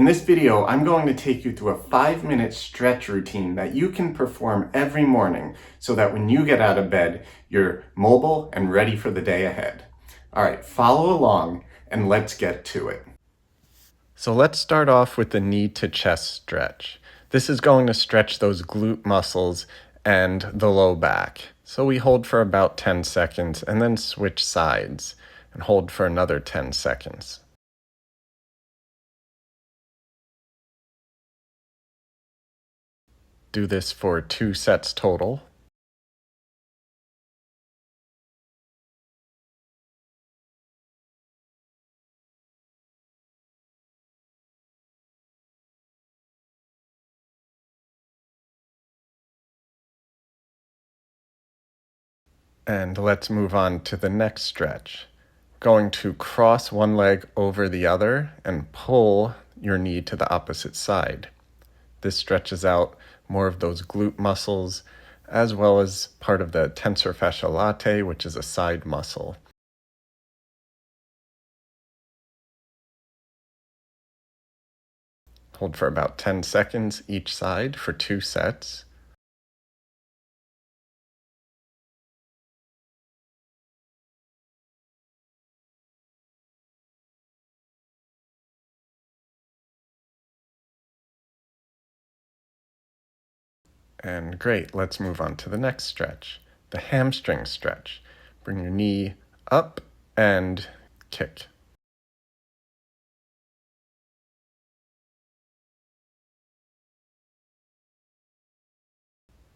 In this video, I'm going to take you through a 5-minute stretch routine that you can perform every morning so that when you get out of bed, you're mobile and ready for the day ahead. All right, follow along and let's get to it. So let's start off with the knee to chest stretch. This is going to stretch those glute muscles and the low back. So we hold for about 10 seconds and then switch sides and hold for another 10 seconds. Do this for 2 sets total. And let's move on to the next stretch. Going to cross one leg over the other and pull your knee to the opposite side. This stretches out more of those glute muscles, as well as part of the tensor fasciae latae, which is a side muscle. Hold for about 10 seconds each side for 2 sets. And great, let's move on to the next stretch, the hamstring stretch. Bring your knee up and kick.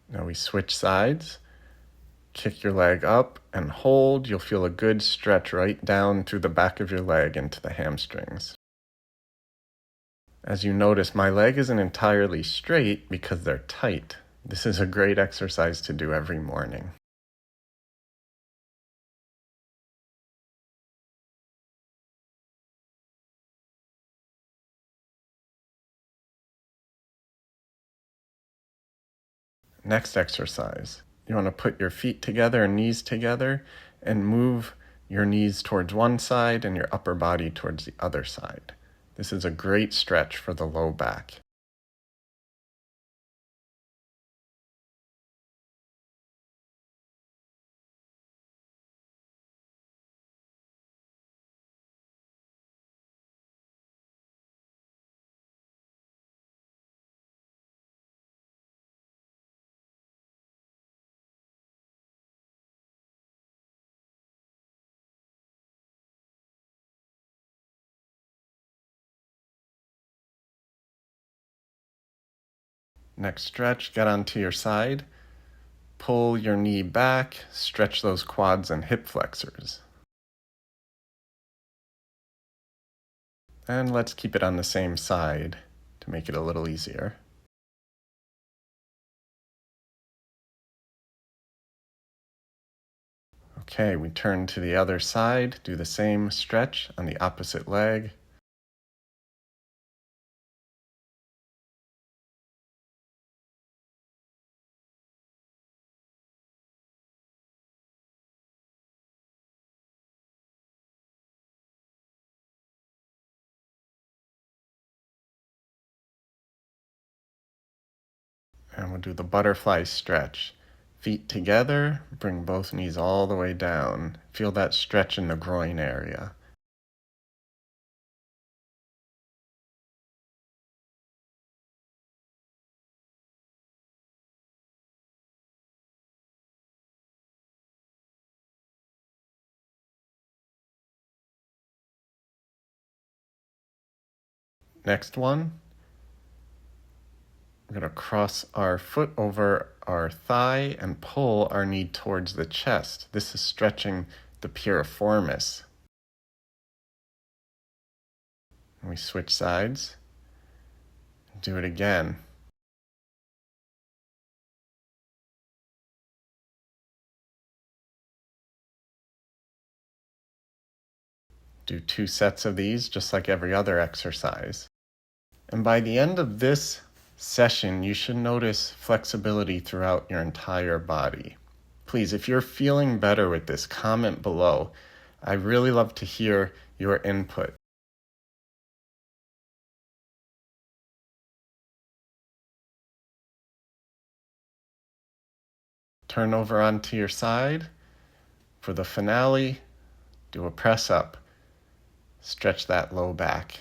Now we switch sides. Kick your leg up and hold. You'll feel a good stretch right down through the back of your leg into the hamstrings. As you notice, my leg isn't entirely straight because they're tight. This is a great exercise to do every morning. Next exercise. You want to put your feet together and knees together and move your knees towards one side and your upper body towards the other side. This is a great stretch for the low back. Next stretch, get onto your side. Pull your knee back, stretch those quads and hip flexors. And let's keep it on the same side to make it a little easier. Okay, we turn to the other side, do the same stretch on the opposite leg. And we'll do the butterfly stretch. Feet together, bring both knees all the way down. Feel that stretch in the groin area. Next one. We're going to cross our foot over our thigh and pull our knee towards the chest. This is stretching the piriformis. And we switch sides. Do it again. Do 2 sets of these just like every other exercise. And by the end of this session, you should notice flexibility throughout your entire body. Please, if you're feeling better with this, comment below. I really love to hear your input. Turn over onto your side. For the finale, do a press up. Stretch that low back.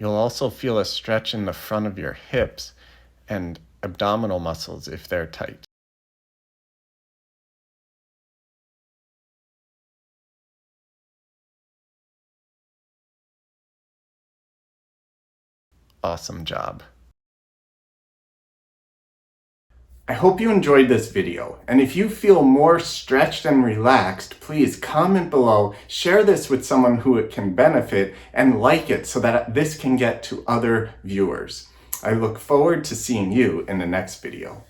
You'll also feel a stretch in the front of your hips and abdominal muscles if they're tight. Awesome job. I hope you enjoyed this video, and if you feel more stretched and relaxed, please comment below, share this with someone who it can benefit, and like it so that this can get to other viewers. I look forward to seeing you in the next video.